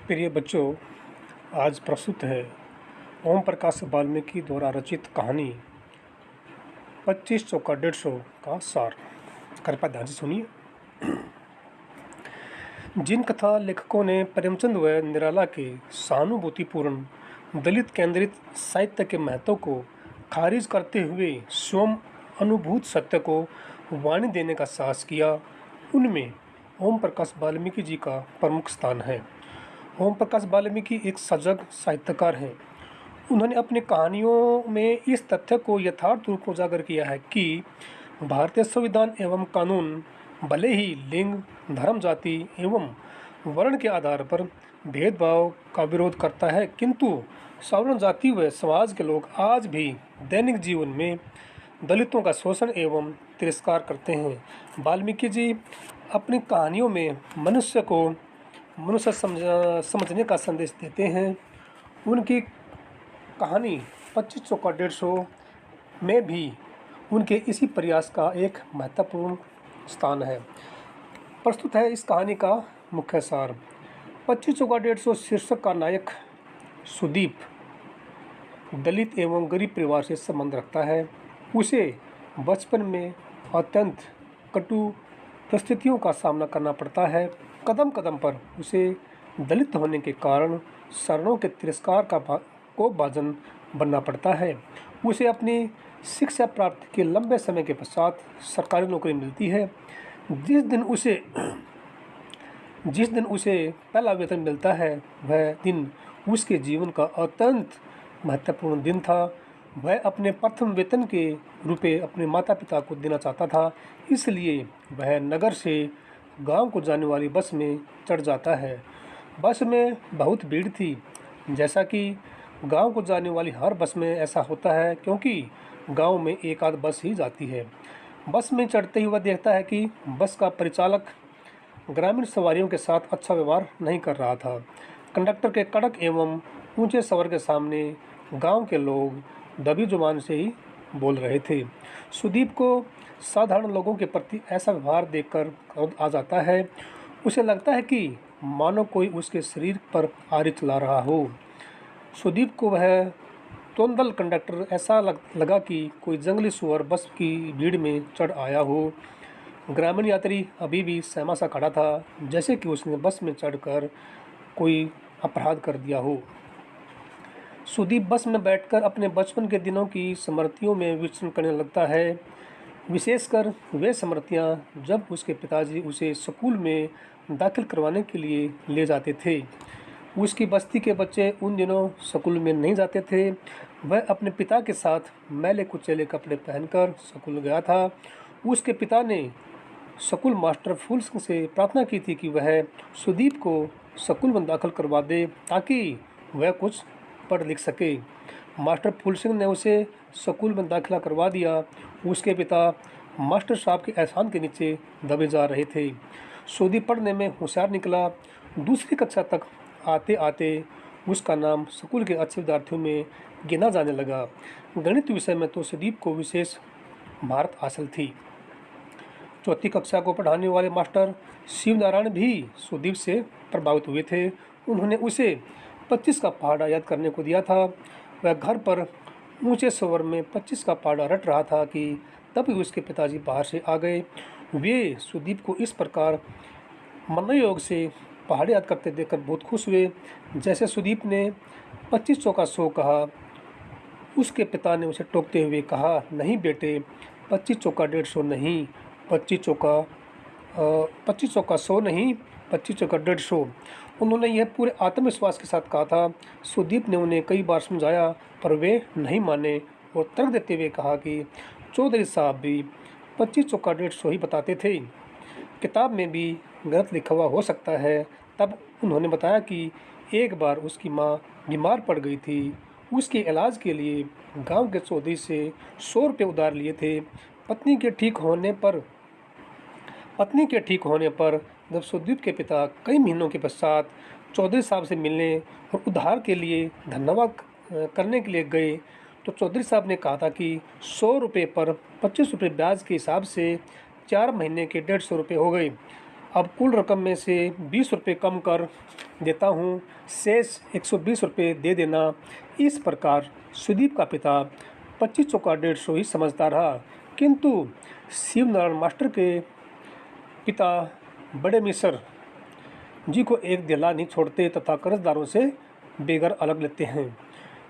प्रिय बच्चों, आज प्रस्तुत है ओम प्रकाश वाल्मीकि द्वारा रचित कहानी 25 चौका 150 का सार। कृपया ध्यान से सुनिए। जिन कथा लेखकों ने प्रेमचंद व निराला के सहानुभूतिपूर्ण दलित केंद्रित साहित्य के महत्व को खारिज करते हुए स्वयं अनुभूत सत्य को वाणी देने का साहस किया, उनमें ओम प्रकाश वाल्मीकि जी का प्रमुख स्थान है। ओम प्रकाश वाल्मीकि एक सजग साहित्यकार हैं। उन्होंने अपनी कहानियों में इस तथ्य को यथार्थ रूप में उजागर किया है कि भारतीय संविधान एवं कानून भले ही लिंग, धर्म, जाति एवं वर्ण के आधार पर भेदभाव का विरोध करता है, किंतु सवर्ण जाति व समाज के लोग आज भी दैनिक जीवन में दलितों का शोषण एवं तिरस्कार करते हैं। वाल्मीकि जी अपनी कहानियों में मनुष्य समझने का संदेश देते हैं। उनकी कहानी 25 चौका 150 में भी उनके इसी प्रयास का एक महत्वपूर्ण स्थान है। प्रस्तुत है इस कहानी का मुख्य सार। 25 चौका 150 शीर्षक का नायक सुदीप दलित एवं गरीब परिवार से संबंध रखता है। उसे बचपन में अत्यंत कटु परिस्थितियों का सामना करना पड़ता है। कदम कदम पर उसे दलित होने के कारण शरणों के तिरस्कार को भाजन बनना पड़ता है। उसे अपनी शिक्षा प्राप्ति के लंबे समय के पश्चात सरकारी नौकरी मिलती है। जिस दिन उसे पहला वेतन मिलता है, वह दिन उसके जीवन का अत्यंत महत्वपूर्ण दिन था। वह अपने प्रथम वेतन के रुपए अपने माता पिता को देना चाहता था, इसलिए वह नगर से गांव को जाने वाली बस में चढ़ जाता है। बस में बहुत भीड़ थी, जैसा कि गांव को जाने वाली हर बस में ऐसा होता है, क्योंकि गांव में एक आध बस ही जाती है। बस में चढ़ते ही वह देखता है कि बस का परिचालक ग्रामीण सवारियों के साथ अच्छा व्यवहार नहीं कर रहा था। कंडक्टर के कड़क एवं ऊंचे स्वर के सामने गांव के लोग दबी जुबान से ही बोल रहे थे। सुदीप को साधारण लोगों के प्रति ऐसा व्यवहार देखकर क्रोध आ जाता है। उसे लगता है कि मानो कोई उसके शरीर पर आरी चला रहा हो। सुदीप को वह तोंदल कंडक्टर ऐसा लगा कि कोई जंगली सुअर बस की भीड़ में चढ़ आया हो। ग्रामीण यात्री अभी भी सहमा सा खड़ा था, जैसे कि उसने बस में चढ़कर कोई अपराध कर दिया हो। सुदीप बस में बैठकर अपने बचपन के दिनों की स्मृतियों में विचरण करने लगता है, विशेषकर वे स्मृतियाँ जब उसके पिताजी उसे स्कूल में दाखिल करवाने के लिए ले जाते थे। उसकी बस्ती के बच्चे उन दिनों स्कूल में नहीं जाते थे। वह अपने पिता के साथ मैले कुचैले कपड़े पहनकर स्कूल गया था। उसके पिता ने स्कूल मास्टर फूल सिंह से प्रार्थना की थी कि वह सुदीप को स्कूल में दाखिल करवा दे, ताकि वह कुछ पढ़ लिख सके। मास्टर फूल सिंह ने उसे स्कूल में दाखिला करवा दिया। उसके पिता मास्टर साहब के एहसान के नीचे दबे जा रहे थे। सुदीप पढ़ने में होशियार निकला। दूसरी कक्षा तक आते आते उसका नाम स्कूल के अच्छे विद्यार्थियों में गिना जाने लगा। गणित विषय में तो सुदीप को विशेष महारत हासिल थी। चौथी कक्षा को पढ़ाने वाले मास्टर शिवनारायण भी सुदीप से प्रभावित हुए थे। उन्होंने उसे 25 का पहाड़ा याद करने को दिया था। वह घर पर ऊंचे स्वर में 25 का पहाड़ा रट रहा था कि तभी उसके पिताजी बाहर से आ गए। वे सुदीप को इस प्रकार मनोयोग से पहाड़े याद करते देखकर बहुत खुश हुए। जैसे सुदीप ने 25 चौका 100 कहा, उसके पिता ने उसे टोकते हुए कहा, नहीं बेटे, 25 चौका 150 नहीं, 25 चौका 100 नहीं, 25 चौका 150। उन्होंने यह पूरे आत्मविश्वास के साथ कहा था। सुदीप ने उन्हें कई बार समझाया, पर वे नहीं माने और तर्क देते हुए कहा कि चौधरी साहब भी 25 चौका 150 ही बताते थे, किताब में भी गलत लिखा हुआ हो सकता है। तब उन्होंने बताया कि एक बार उसकी माँ बीमार पड़ गई थी। उसके इलाज के लिए गांव के चौधरी से 100 रुपये उधार लिए थे। पत्नी के ठीक होने पर जब सुदीप के पिता कई महीनों के पश्चात चौधरी साहब से मिलने और उधार के लिए धन्यवाद करने के लिए गए, तो चौधरी साहब ने कहा था कि 100 रुपये पर 25 रुपये ब्याज के हिसाब से 4 महीने के 150 रुपये हो गए। अब कुल रकम में से 20 रुपये कम कर देता हूँ, शेष 120 रुपये दे देना। इस प्रकार सुदीप का पिता 25 चौका 150 ही समझता रहा, किंतु शिवनारायण मास्टर के पिता बड़े मिसर जी को एक दिला नहीं छोड़ते तथा कर्जदारों से बेघर अलग लेते हैं।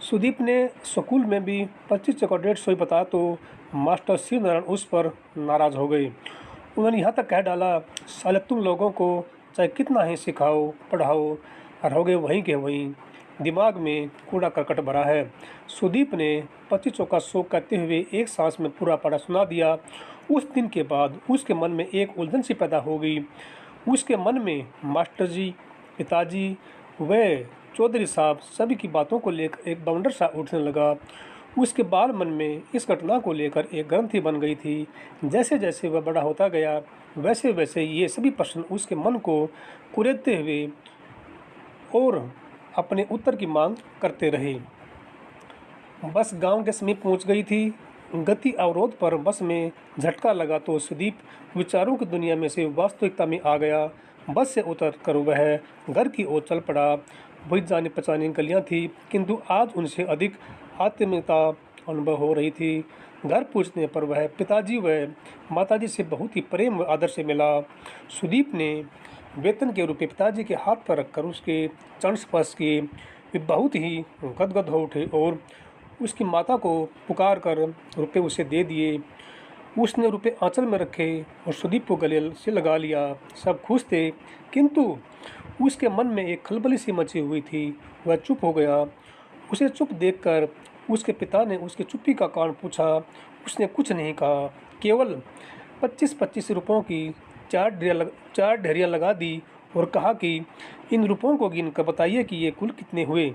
सुदीप ने स्कूल में भी 25 चौका 150 ही बताया तो मास्टर शिवनारायण उस पर नाराज़ हो गए। उन्होंने यहाँ तक कह डाला, साले तुम लोगों को चाहे कितना ही सिखाओ पढ़ाओ, रहोगे वहीं के वहीं, दिमाग में कूड़ा करकट भरा है। सुदीप ने 25 चौका 100 कहते हुए एक सांस में पूरा पढ़ा सुना दिया। उस दिन के बाद उसके मन में एक उलझन सी पैदा हो गई। उसके मन में मास्टर जी, पिताजी व चौधरी साहब सभी की बातों को लेकर एक बवंडर सा उठने लगा। उसके बाल मन में इस घटना को लेकर एक ग्रंथि बन गई थी। जैसे जैसे वह बड़ा होता गया वैसे वैसे ये सभी प्रश्न उसके मन को कुरेदते हुए और अपने उत्तर की मांग करते रहे। बस गांव के समीप पहुंच गई थी। गति अवरोध पर बस में झटका लगा तो सुदीप विचारों की दुनिया में से वास्तविकता में आ गया। बस से उतर कर वह घर की ओर चल पड़ा। वही जानी पहचानी गलियां थी, किंतु आज उनसे अधिक आत्मीयता अनुभव हो रही थी। घर पहुंचने पर वह पिताजी व माताजी से बहुत ही प्रेम व आदर से मिला। सुदीप ने वेतन के रुपये पिताजी के हाथ पर रखकर उसके चरण स्पर्श किए। वे बहुत ही गदगद हो उठे और उसकी माता को पुकार कर रुपये उसे दे दिए। उसने रुपये आंचल में रखे और सुदीप को गले से लगा लिया। सब खुश थे, किंतु उसके मन में एक खलबली सी मची हुई थी। वह चुप हो गया। उसे चुप देखकर उसके पिता ने उसकी चुप्पी का कारण पूछा। उसने कुछ नहीं कहा, केवल 25-25 रुपयों की 4 ढेरियाँ लगा दी और कहा कि इन रुपयों को गिनकर बताइए कि ये कुल कितने हुए।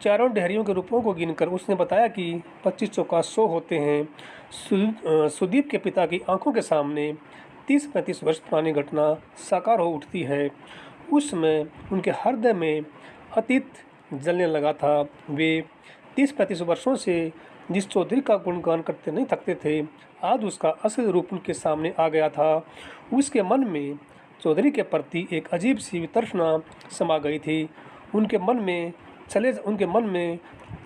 चारों ढेरियों के रुपयों को गिनकर उसने बताया कि 25 चौका 100 होते हैं। सुदीप के पिता की आंखों के सामने 30-35 वर्ष पुरानी घटना साकार हो उठती है। उस समय उनके हृदय में अतीत जलने लगा था। वे 30-35 वर्षों से जिस चौधरी का गुणगान करते नहीं थकते थे, आज उसका असली रूप उनके सामने आ गया था। उसके मन में चौधरी के प्रति एक अजीब सी वितृष्णा समा गई थी। उनके मन में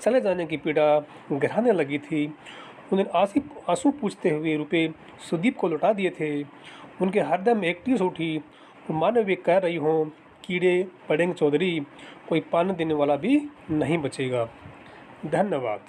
चले जाने की पीड़ा गहराने लगी थी। उन्हें आंसू पूछते हुए रुपये सुदीप को लौटा दिए थे। उनके हृदय में एक टीस उठी और मानो वे कह रही हों, कीड़े पड़ेंगे चौधरी, कोई पानी देने वाला भी नहीं बचेगा। धन्यवाद।